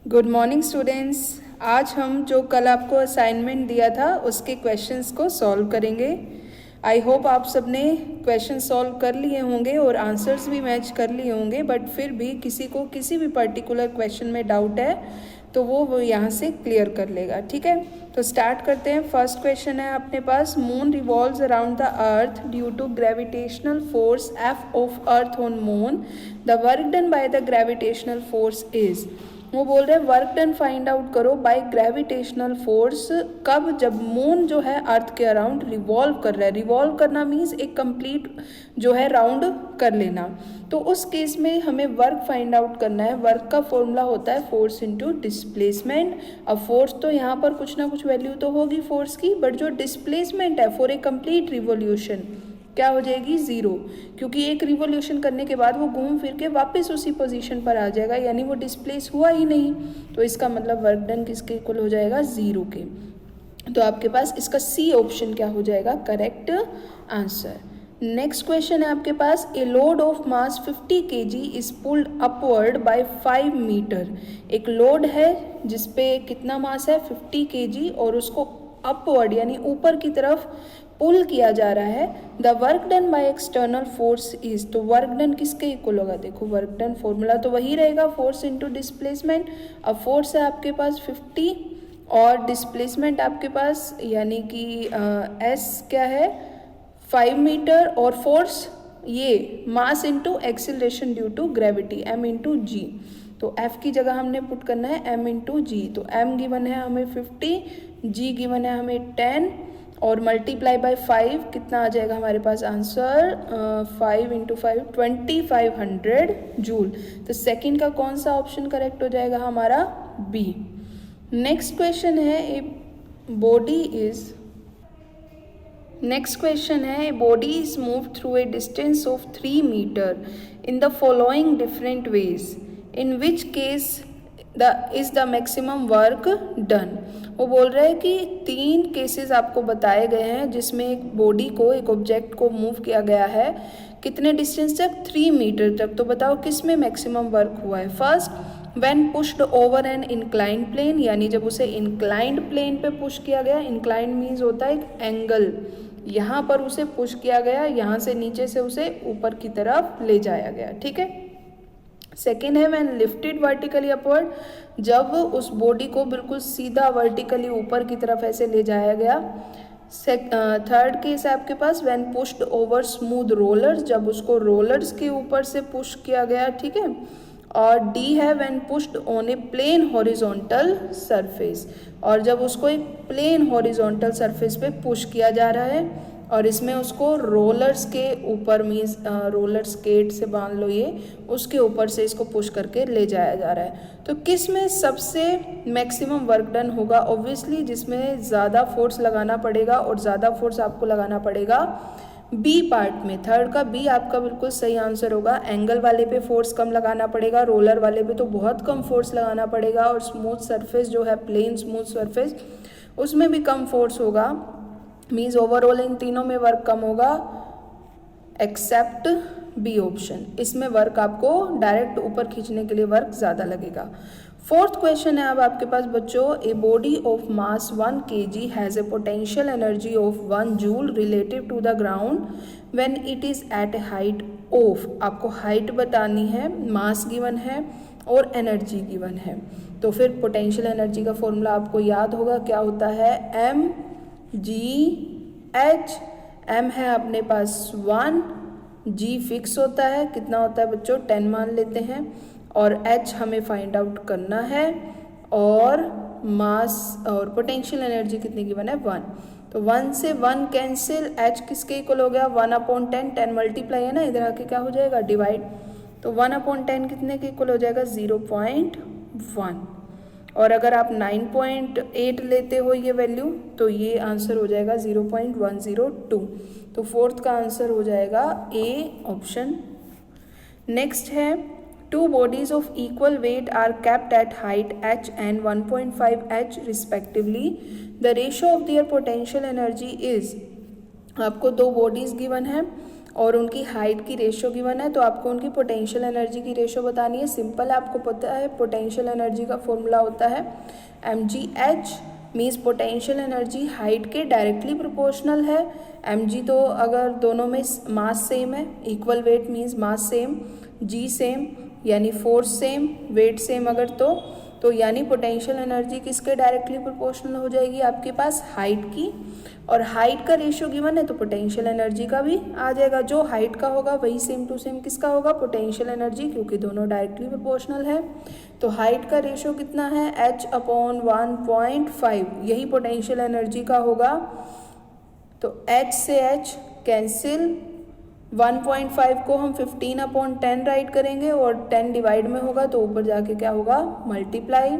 Good morning students. आज हम जो कल आपको असाइनमेंट दिया था उसके क्वेश्चंस को सॉल्व करेंगे। आई होप आप सबने क्वेश्चन सॉल्व कर लिए होंगे और आंसर्स भी मैच कर लिए होंगे, बट फिर भी किसी को किसी भी पर्टिकुलर क्वेश्चन में डाउट है तो वो यहाँ से क्लियर कर लेगा। ठीक है, तो स्टार्ट करते हैं। फर्स्ट क्वेश्चन है अपने पास, moon revolves around the earth due to gravitational force F of earth on moon, the work done by the gravitational force is. वो बोल रहे हैं वर्क डन फाइंड आउट करो बाय ग्रेविटेशनल फोर्स, कब, जब मून जो है अर्थ के अराउंड रिवॉल्व कर रहा है। रिवॉल्व करना मीन्स एक कंप्लीट जो है राउंड कर लेना। तो उस केस में हमें वर्क फाइंड आउट करना है। वर्क का फॉर्मूला होता है फोर्स इनटू डिस्प्लेसमेंट। अब फोर्स तो यहाँ पर कुछ ना कुछ वैल्यू तो होगी फोर्स की, बट जो डिस्प्लेसमेंट है फॉर ए कंप्लीट रिवॉल्यूशन क्या हो जाएगी, ज़ीरो, क्योंकि एक रिवॉल्यूशन करने के बाद वो घूम फिर के वापस उसी पोजीशन पर आ जाएगा, यानी वो डिस्प्लेस हुआ ही नहीं। तो इसका मतलब वर्क डन किसके इक्वल हो जाएगा, ज़ीरो के। तो आपके पास इसका सी ऑप्शन क्या हो जाएगा, करेक्ट आंसर। नेक्स्ट क्वेश्चन है आपके पास, a load of mass 50 kg is pulled upward by 5 metre. एक लोड है जिसपे कितना मास है, 50 kg, और उसको अपवर्ड यानी ऊपर की तरफ पुल किया जा रहा है। The work done by external force is, तो वर्क डन किसके इक्वल होगा, देखो वर्क डन फॉर्मूला तो वही रहेगा, फोर्स इनटू डिस्प्लेसमेंट। अब फोर्स है आपके पास 50 और डिस्प्लेसमेंट आपके पास यानी कि एस क्या है 5 मीटर, और फोर्स ये mass into acceleration due to gravity m into g. तो f की जगह हमने पुट करना है m इंटू जी। तो m गिवन है हमें 50, g गिवन है हमें 10 और मल्टीप्लाई बाय 5 कितना आ जाएगा हमारे पास आंसर, 5 इंटू 5 2500 जूल। तो सेकंड का कौन सा ऑप्शन करेक्ट हो जाएगा हमारा, बी। नेक्स्ट क्वेश्चन है, a body is, next question है, a body is move through a distance of 3 metre in the following different ways, in which case is the maximum work done. वो बोल रहे हैं कि 3 केसेस आपको बताए गए हैं जिसमें एक बॉडी को, एक ऑब्जेक्ट को मूव किया गया है कितने डिस्टेंस तक, 3 मीटर तक। तो बताओ किस में मैक्सिमम वर्क हुआ है। First, when pushed over an inclined plane, यानी जब उसे इंक्लाइंड प्लेन पे पुश किया गया। इंक्लाइंड मीन्स होता है एक एंगल, यहाँ पर उसे पुश किया गया, यहाँ से नीचे से उसे ऊपर की तरफ ले जाया गया। ठीक है। सेकेंड है व्हेन लिफ्टेड वर्टिकली अपवर्ड, जब उस बॉडी को बिल्कुल सीधा वर्टिकली ऊपर की तरफ ऐसे ले जाया गया। थर्ड केस है आपके पास when pushed over smooth rollers, जब उसको रोलर्स के ऊपर से पुश किया गया। ठीक है। और डी है when pushed on a plane horizontal surface, और जब उसको एक प्लेन हॉरिजॉन्टल सरफेस पे पुश किया जा रहा है और इसमें उसको रोलर्स के ऊपर मीन्स रोलर स्केट से बांध लो, ये उसके ऊपर से इसको पुश करके ले जाया जा रहा है। तो किस में सबसे मैक्सिमम वर्क डन होगा, ऑब्वियसली जिसमें ज़्यादा फोर्स लगाना पड़ेगा, और ज़्यादा फोर्स आपको लगाना पड़ेगा बी पार्ट में। थर्ड का बी आपका बिल्कुल सही आंसर होगा। एंगल वाले पे फोर्स कम लगाना पड़ेगा, रोलर वाले पे तो बहुत कम फोर्स लगाना पड़ेगा, और स्मूथ सरफेस जो है प्लेन स्मूथ सरफेस उसमें भी कम फोर्स होगा। मीन्स ओवरऑल इन तीनों में वर्क कम होगा एक्सेप्ट बी ऑप्शन, इसमें वर्क आपको डायरेक्ट ऊपर खींचने के लिए वर्क ज़्यादा लगेगा। फोर्थ क्वेश्चन है अब आपके पास बच्चों, a body of mass 1 kg has a potential energy of 1 joule relative to the ground when it is at a height of, आपको हाइट बतानी है, मास गिवन है और एनर्जी गिवन है। तो फिर पोटेंशियल एनर्जी का फॉर्मूला आपको याद होगा, क्या होता है, एम जी एच। एम है अपने पास 1, जी फिक्स होता है, कितना होता है बच्चों 10 मान लेते हैं, और एच हमें फाइंड आउट करना है, और मास और पोटेंशियल एनर्जी कितनी गिवन है 1। तो 1 से 1 कैंसिल, एच किसके इक्वल हो गया 1/10, 10 मल्टीप्लाई है ना, इधर आके क्या हो जाएगा डिवाइड, तो 1/10 कितने के इक्वल हो जाएगा 0.1। और अगर आप 9.8 लेते हो ये वैल्यू तो ये आंसर हो जाएगा 0.102। तो फोर्थ का आंसर हो जाएगा ए ऑप्शन। नेक्स्ट है, 2 bodies of equal weight are kept at height h and 1.5 h respectively. The ratio of their potential energy is, आपको 2 bodies गिवन है और उनकी हाइट की रेशो गिवन है, तो आपको उनकी पोटेंशियल एनर्जी की रेशो बतानी है। सिंपल है, आपको पता है पोटेंशियल एनर्जी का फॉर्मूला होता है mgh, means potential energy height के डायरेक्टली प्रोपोर्शनल है। mg तो अगर दोनों में मास सेम है, equal weight means mass same, g same यानी फोर्स सेम, वेट सेम अगर तो यानी पोटेंशियल एनर्जी किसके डायरेक्टली प्रोपोर्शनल हो जाएगी, आपके पास हाइट की, और हाइट का रेशियो गिवन है तो पोटेंशियल एनर्जी का भी आ जाएगा। जो हाइट का होगा वही सेम टू सेम किसका होगा, पोटेंशियल एनर्जी, क्योंकि दोनों डायरेक्टली प्रोपोर्शनल है। तो हाइट का रेशियो कितना है, h/1.5, यही पोटेंशियल एनर्जी का होगा। तो h से h कैंसिल, 1.5 को हम 15/10 राइट करेंगे और 10 डिवाइड में होगा तो ऊपर जाके क्या होगा, मल्टीप्लाई,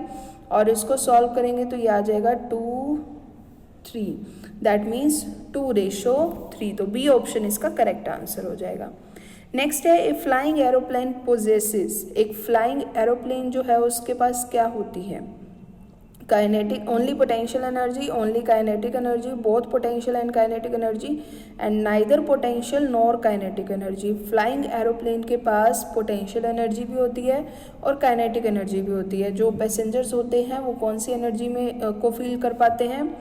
और इसको सॉल्व करेंगे तो ये आ जाएगा 2:3, दैट मीन्स 2:3। तो बी ऑप्शन इसका करेक्ट आंसर हो जाएगा। नेक्स्ट है, ए फ्लाइंग एरोप्लेन पोजेसेस, एक फ्लाइंग एरोप्लेन जो है उसके पास क्या होती है, kinetic only potential energy, only kinetic energy, both potential and kinetic energy, and neither potential nor kinetic energy. Flying aeroplane के पास पोटेंशियल एनर्जी भी होती है और काइनेटिक एनर्जी भी होती है। जो पैसेंजर्स होते हैं वो कौन सी एनर्जी में को फील कर पाते हैं,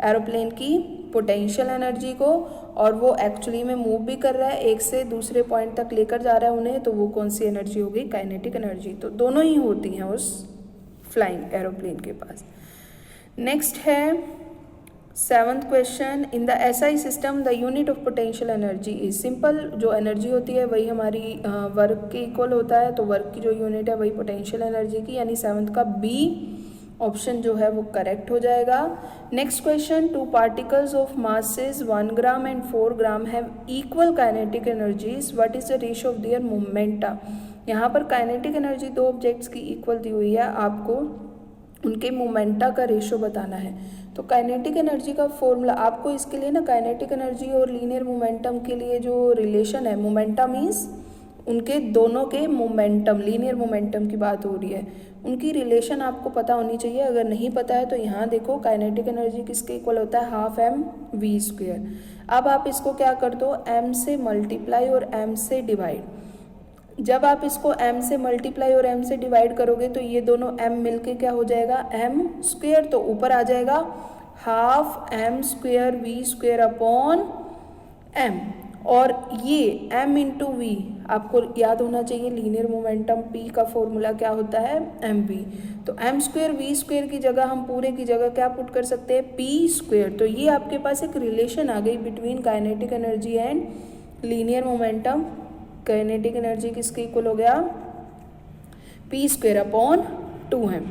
एरोप्लेन की पोटेंशियल एनर्जी को, और वो एक्चुअली में मूव भी कर रहा है, एक से दूसरे पॉइंट तक लेकर जा रहा है उन्हें, तो वो कौन सी एनर्जी होगी, काइनेटिक एनर्जी। तो दोनों ही होती हैं उस फ्लाइंग एरोप्लेन के पास। नेक्स्ट है 7th question, in the SI system the unit of potential energy is. Simple, जो एनर्जी होती है वही हमारी वर्क के इक्वल होता है, तो वर्क की जो यूनिट है वही पोटेंशियल एनर्जी की, यानी 7th का बी ऑप्शन जो है वो करेक्ट हो जाएगा। Next question, 2 particles of masses 1 gram and 4 gram have equal kinetic energies, what is the ratio of their momenta. यहाँ पर काइनेटिक एनर्जी दो ऑब्जेक्ट्स की इक्वल दी हुई है, आपको उनके मोमेंटा का रेशियो बताना है। तो काइनेटिक एनर्जी का फॉर्मूला आपको इसके लिए ना, काइनेटिक एनर्जी और लीनियर मोमेंटम के लिए जो रिलेशन है, मोमेंटा मीन्स उनके दोनों के मोमेंटम, लीनियर मोमेंटम की बात हो रही है, उनकी रिलेशन आपको पता होनी चाहिए। अगर नहीं पता है तो यहाँ देखो, काइनेटिक एनर्जी किसके इक्वल होता है, 12mv²। अब आप इसको क्या कर दो, m से मल्टीप्लाई और m से डिवाइड। जब आप इसको m से मल्टीप्लाई और m से डिवाइड करोगे तो ये दोनों m मिलके क्या हो जाएगा, m², तो ऊपर आ जाएगा 12m²v²/m, और ये m इंटू वी आपको याद होना चाहिए, लीनियर मोमेंटम p का फॉर्मूला क्या होता है, mv। तो m²v² की जगह हम पूरे की जगह क्या पुट कर सकते हैं, p²। तो ये आपके पास एक रिलेशन आ गई between kinetic energy and linear momentum. Kinetic energy किसके इक्वल हो गया, p²/2m।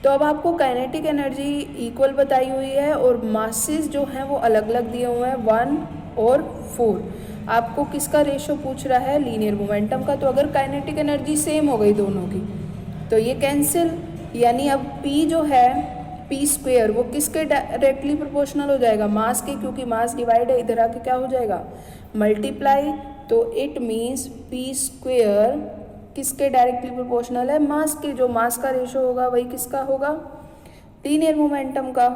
तो अब आपको काइनेटिक एनर्जी इक्वल बताई हुई है और मासेस जो हैं वो अलग अलग दिए हुए हैं, 1 और 4। आपको किसका रेशो पूछ रहा है, लीनियर मोमेंटम का। तो अगर काइनेटिक एनर्जी सेम हो गई दोनों की तो ये कैंसिल, यानी अब p जो है p² वो किसके डायरेक्टली प्रोपोर्शनल हो जाएगा, मास के, क्योंकि मास डिवाइड है, इधर आके क्या हो जाएगा, मल्टीप्लाई। तो इट मीन्स p² किसके डायरेक्टली प्रोपोर्शनल है, मास के। जो मास का रेशो होगा वही किसका होगा, लीनियर मोमेंटम का।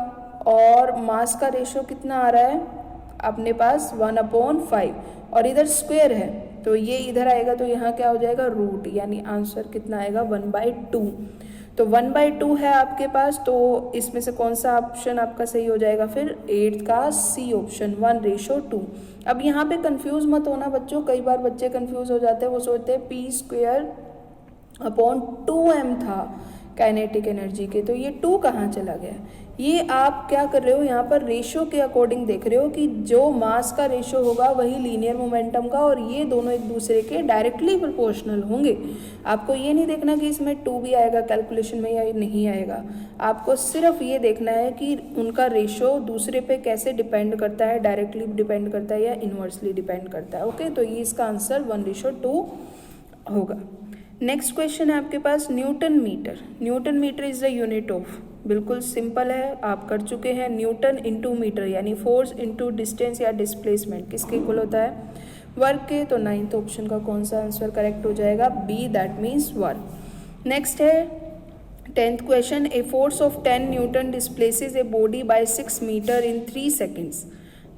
और मास का रेशो कितना आ रहा है अपने पास, 1/5, और इधर स्क्वायर है तो ये इधर आएगा, तो यहाँ क्या हो जाएगा, रूट, यानी आंसर कितना आएगा, 1/2। तो 1/2 है आपके पास, तो इसमें से कौन सा ऑप्शन आपका सही हो जाएगा फिर, 8th का सी ऑप्शन, 1:2। अब यहाँ पे कंफ्यूज मत होना बच्चों, कई बार बच्चे कंफ्यूज हो जाते हैं, वो सोचते हैं p²/2m था काइनेटिक एनर्जी के, तो ये 2 कहाँ चला गया। ये आप क्या कर रहे हो, यहाँ पर रेशो के अकॉर्डिंग देख रहे हो कि जो मास का रेशो होगा वही लीनियर मोमेंटम का, और ये दोनों एक दूसरे के डायरेक्टली प्रोपोर्शनल होंगे। आपको ये नहीं देखना कि इसमें 2 भी आएगा कैलकुलेशन में या नहीं आएगा, आपको सिर्फ ये देखना है कि उनका रेशो दूसरे पे कैसे डिपेंड करता है, डायरेक्टली डिपेंड करता है या इन्वर्सली डिपेंड करता है। ओके, तो ये इसका आंसर 1:2 होगा। नेक्स्ट क्वेश्चन है आपके पास, newton metre. Newton metre is the unit of, बिल्कुल सिंपल है, आप कर चुके हैं, न्यूटन इंटू मीटर, यानी फोर्स इंटू डिस्टेंस या डिस्प्लेसमेंट किसके इक्वल होता है, वर्क के। तो 9th ऑप्शन का कौन सा आंसर करेक्ट हो जाएगा, B, that means work. Next है 10th question, a force of 10 newton displaces a body by 6 metre in 3 seconds.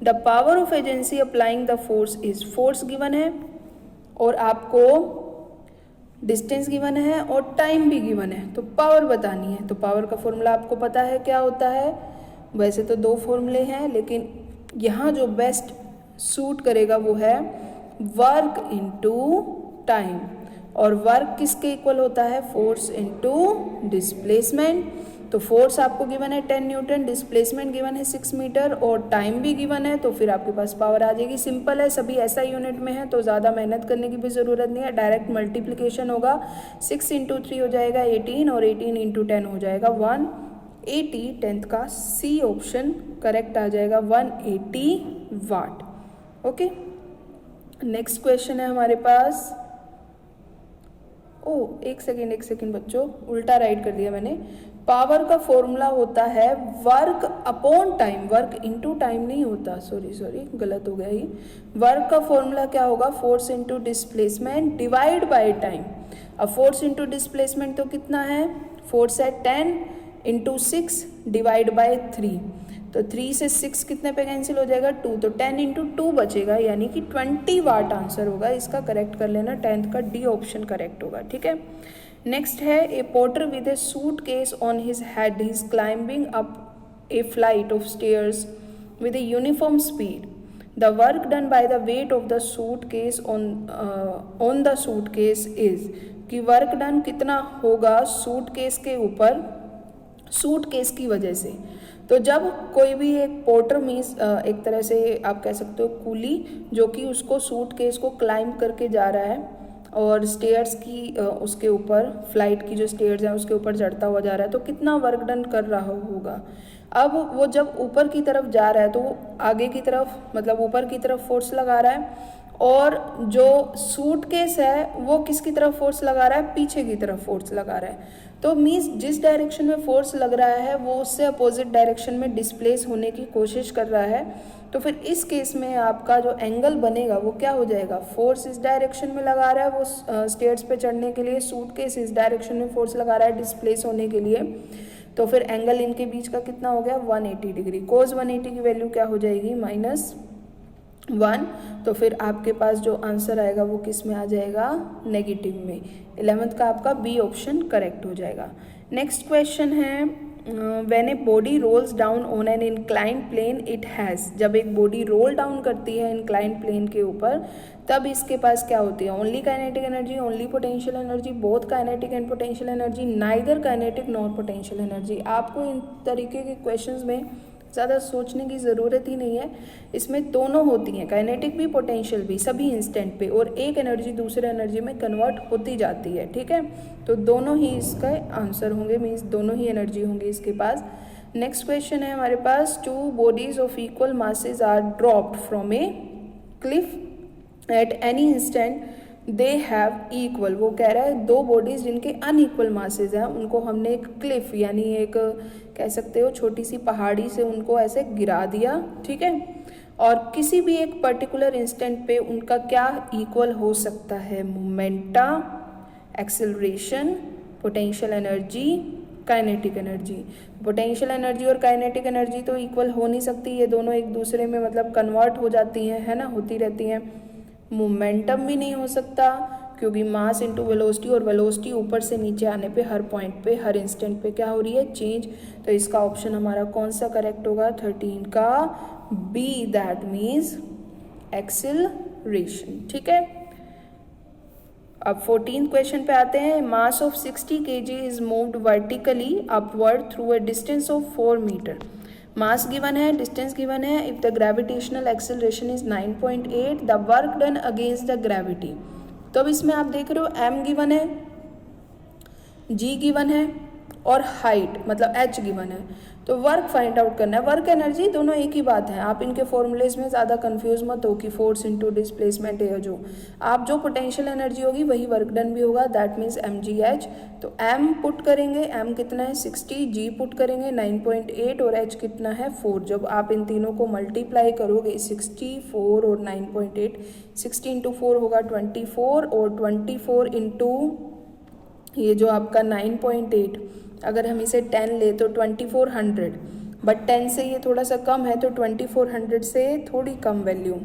The power of agency applying the force is, force given है और आपको distance given है और time भी given है, तो power बतानी है। तो पावर का फॉर्मूला आपको पता है क्या होता है, वैसे तो दो फॉर्मूले हैं लेकिन यहाँ जो बेस्ट सूट करेगा वो है वर्क इनटू टाइम, और वर्क किसके इक्वल होता है, फोर्स इनटू डिस्प्लेसमेंट। तो फोर्स आपको गिवन है 10 न्यूटन, डिस्प्लेसमेंट गिवन है 6 मीटर और टाइम भी गिवन है, तो फिर आपके पास पावर आ जाएगी। सिंपल है, सभी ऐसा यूनिट में है तो ज़्यादा मेहनत करने की भी ज़रूरत नहीं है, डायरेक्ट मल्टीप्लिकेशन होगा। 6 इंटू 3 हो जाएगा 18 और 18 इंटू 10 हो जाएगा 180। 10th का सी ऑप्शन करेक्ट आ जाएगा, 180 वाट। ओके, नेक्स्ट क्वेश्चन है हमारे पास। एक सेकेंड बच्चों, उल्टा राइट कर दिया मैंने। पावर का फॉर्मूला होता है work upon time, work into time नहीं होता, सॉरी गलत हो गया ही। वर्क का फॉर्मूला क्या होगा, force into displacement divide by time. अब फोर्स इनटू डिस्प्लेसमेंट तो कितना है, फोर्स है 10 इंटू 6 डिवाइड बाय 3, तो 3 से 6 कितने पे कैंसिल हो जाएगा, 2, तो 10 इंटू 2 बचेगा, यानी कि 20 वाट आंसर होगा। इसका करेक्ट कर लेना, 10th का डी ऑप्शन करेक्ट होगा। ठीक है, नेक्स्ट है a porter with a suitcase on his head, he is climbing up a flight of stairs with a uniform speed. The work done by the weight of the suitcase on the suitcase is, कि work done कितना होगा suit case के ऊपर, suit case की वजह से। तो जब कोई भी एक पोर्टर मीन्स एक तरह से आप कह सकते हो कूली, जो कि उसको सूट केस को क्लाइंब करके जा रहा है और स्टेयर्स की उसके ऊपर, फ्लाइट की जो स्टेयर्स हैं उसके ऊपर चढ़ता हुआ जा रहा है, तो कितना वर्क डन कर रहा होगा। अब वो जब ऊपर की तरफ जा रहा है तो वो आगे की तरफ, मतलब ऊपर की तरफ फोर्स लगा रहा है, और जो सूटकेस है वो किसकी तरफ फोर्स लगा रहा है, पीछे की तरफ फोर्स लगा रहा है। तो मीन्स जिस डायरेक्शन में फोर्स लग रहा है वो उससे अपोजिट डायरेक्शन में डिस्प्लेस होने की कोशिश कर रहा है। तो फिर इस केस में आपका जो एंगल बनेगा वो क्या हो जाएगा, फोर्स इस डायरेक्शन में लगा रहा है वो स्टेयर्स पे चढ़ने के लिए, सूटकेस इस डायरेक्शन में फोर्स लगा रहा है डिस्प्लेस होने के लिए, तो फिर एंगल इनके बीच का कितना हो गया, 180 डिग्री। कोस 180 की वैल्यू क्या हो जाएगी, -1। तो फिर आपके पास जो आंसर आएगा वो किस में आ जाएगा, नेगेटिव में। 11th का आपका बी ऑप्शन करेक्ट हो जाएगा। नेक्स्ट क्वेश्चन है, when a body rolls down on an inclined plane it has, जब एक बॉडी रोल डाउन करती है इंक्लाइंड प्लेन के ऊपर तब इसके पास क्या होती है, only kinetic energy, only potential energy, both kinetic and potential energy, neither kinetic nor potential energy. आपको इन तरीके के क्वेश्चंस में ज़्यादा सोचने की ज़रूरत ही नहीं है, इसमें दोनों होती हैं, काइनेटिक भी पोटेंशियल भी, सभी इंस्टेंट पे, और एक एनर्जी दूसरे एनर्जी में कन्वर्ट होती जाती है। ठीक है, तो दोनों ही इसका आंसर होंगे, मीन्स दोनों ही एनर्जी होंगी इसके पास। नेक्स्ट क्वेश्चन है हमारे पास, 2 bodies of equal masses are dropped from a cliff at any instant they have equal. वो कह रहा है 2 बॉडीज जिनके अनइक्वल मासेज हैं उनको हमने एक क्लिफ यानी एक कह सकते हो छोटी सी पहाड़ी से उनको ऐसे गिरा दिया। ठीक है, और किसी भी एक पर्टिकुलर इंस्टेंट पे उनका क्या इक्वल हो सकता है, momenta, acceleration, potential energy, kinetic energy. Potential energy और काइनेटिक एनर्जी तो इक्वल हो नहीं सकती, ये दोनों एक दूसरे में मतलब कन्वर्ट हो जाती हैं, है ना, होती रहती हैं। मोमेंटम भी नहीं हो सकता क्योंकि मास इनटू वेलोसिटी, और वेलोसिटी ऊपर से नीचे आने पे हर पॉइंट पे हर इंस्टेंट पे क्या हो रही है, चेंज। तो इसका ऑप्शन हमारा कौन सा करेक्ट होगा, 13 का बी, दैट मीन्स एक्सेलरेशन। ठीक है, अब 14th क्वेश्चन पे आते हैं। Mass of 60 kg is moved vertically upward through a distance of 4 metre. Mass given है, डिस्टेंस गिवन है। If the gravitational acceleration is 9.8, the work done against the gravity. तो अब इसमें आप देख रहे हो m गिवन है, g गिवन है और हाइट मतलब h गिवन है, तो वर्क फाइंड आउट करना है। वर्क एनर्जी दोनों एक ही बात है, आप इनके फॉर्मूलेज में ज़्यादा कंफ्यूज मत हो कि फोर्स इनटू डिस्प्लेसमेंट है, जो आप जो पोटेंशियल एनर्जी होगी वही वर्क डन भी होगा, दैट मीन्स mgh। तो m पुट करेंगे, m कितना है 60, g पुट करेंगे 9.8 और h कितना है 4। जब आप इन तीनों को मल्टीप्लाई करोगे 64 और 9.8, 60 इंटू 4 होगा 24 और 24 इंटू ये जो आपका 9.8, अगर हम इसे 10 ले तो 2400 बट 10 से ये थोड़ा सा कम है, तो 2400 से थोड़ी कम वैल्यू,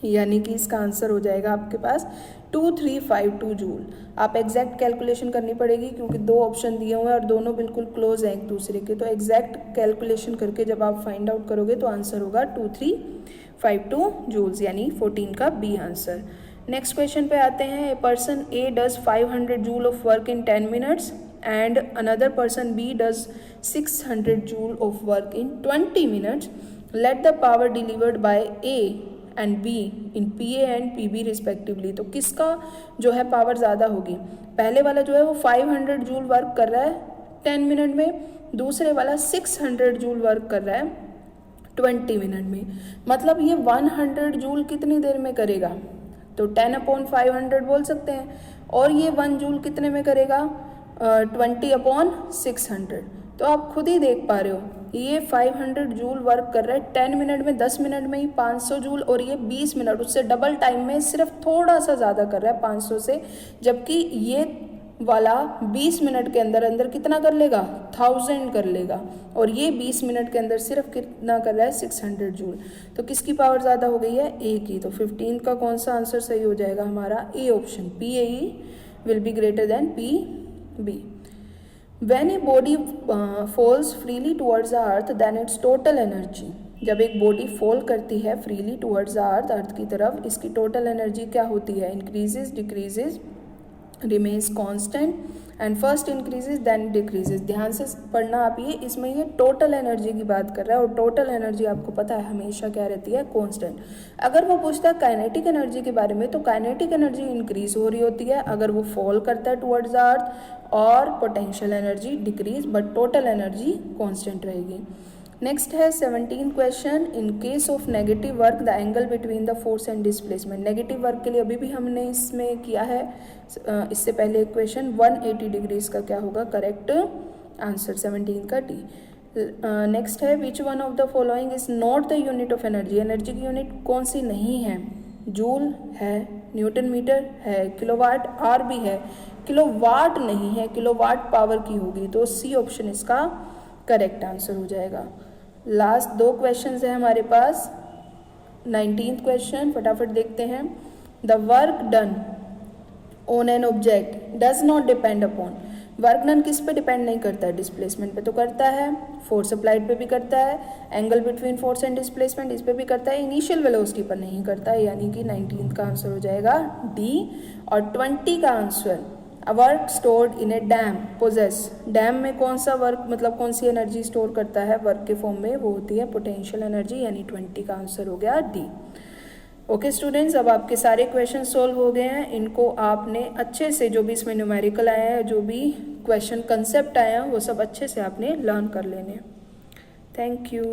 यानी कि इसका आंसर हो जाएगा आपके पास 2352 जूल। आप एग्जैक्ट कैलकुलेशन करनी पड़ेगी क्योंकि दो ऑप्शन दिए हुए हैं और दोनों बिल्कुल क्लोज हैं एक दूसरे के, तो एग्जैक्ट कैलकुलेशन करके जब आप फाइंड आउट करोगे तो आंसर होगा 2352 जूल्स, यानी 14 का बी आंसर। नेक्स्ट क्वेश्चन पे आते हैं। A person A does 500 joule of work in 10 minutes and another person B does 600 joule of work in 20 minutes. Let the power delivered by A and B in P A and P B respectively. तो किसका जो है power ज़्यादा होगी? पहले वाला जो है वो 500 जूल वर्क कर रहा है 10 मिनट में, दूसरे वाला 600 जूल वर्क कर रहा है 20 मिनट में। मतलब ये 100 जूल कितनी देर में करेगा? तो 10/500 बोल सकते हैं। और ये 1 जूल कितने में करेगा? 20/600। तो आप खुद ही देख पा रहे हो, ये 500 जूल वर्क कर रहा है 10 मिनट में, 10 मिनट में ही 500 जूल, और ये 20 मिनट उससे डबल टाइम में सिर्फ थोड़ा सा ज़्यादा कर रहा है 500 से, जबकि ये वाला 20 मिनट के अंदर अंदर कितना कर लेगा? 1000 कर लेगा, और ये 20 मिनट के अंदर सिर्फ कितना कर रहा है? 600 जूल। तो किसकी पावर ज़्यादा हो गई है? ए की। तो 15 का कौन सा आंसर सही हो जाएगा हमारा? A option, P A will be greater than P B. When a body falls freely towards the earth, then its total energy, जब एक बॉडी फॉल करती है फ्रीली टुवर्ड्स द अर्थ की तरफ, इसकी टोटल एनर्जी क्या होती है? Increases, decreases, remains constant, and first increases then decreases. ध्यान से पढ़ना आप ये, इसमें ये टोटल एनर्जी की बात कर रहा है, और टोटल एनर्जी आपको पता है हमेशा क्या रहती है? कांस्टेंट। अगर वो पूछता है काइनेटिक एनर्जी के बारे में, तो काइनेटिक एनर्जी इंक्रीज हो रही होती है अगर वो फॉल करता है टुवर्ड्स द अर्थ, और potential energy decrease, but total energy constant रहेगी। नेक्स्ट है 17 question. In case of negative work the angle between the force and displacement. Negative work के लिए अभी भी हमने इसमें किया है, इससे पहले एक क्वेश्चन 180 डिग्रीज का क्या होगा करेक्ट आंसर? 17 का डी। नेक्स्ट है which one of the following is not the unit of energy. Energy की यूनिट कौन सी नहीं है? जूल है, न्यूटन मीटर है, किलोवाट आर भी है, किलोवाट नहीं है, किलोवाट पावर की होगी, तो सी ऑप्शन इसका करेक्ट आंसर हो जाएगा। लास्ट 2 क्वेश्चंस है हमारे पास। 19th क्वेश्चन फटाफट देखते हैं। The work done on an object does not depend upon. Work done किस पे डिपेंड नहीं करता है? डिस्प्लेसमेंट पे तो करता है, फोर्स अप्लाइड पे भी करता है, angle between force and displacement इस पे भी करता है, इनिशियल वेलोसिटी पर नहीं करता है, यानी कि 19th का आंसर हो जाएगा डी। और 20 का answer work stored in a dam possesses. Dam में कौन सा वर्क, मतलब कौन सी एनर्जी स्टोर करता है वर्क के फॉर्म में? वो होती है पोटेंशियल एनर्जी, यानी 20 का आंसर हो गया डी। ओके स्टूडेंट्स, अब आपके सारे क्वेश्चन सोल्व हो गए हैं। इनको आपने अच्छे से, जो भी इसमें न्यूमेरिकल आए हैं, जो भी क्वेश्चन कंसेप्ट आए हैं, वो सब अच्छे से आपने लर्न कर लेने। Thank you.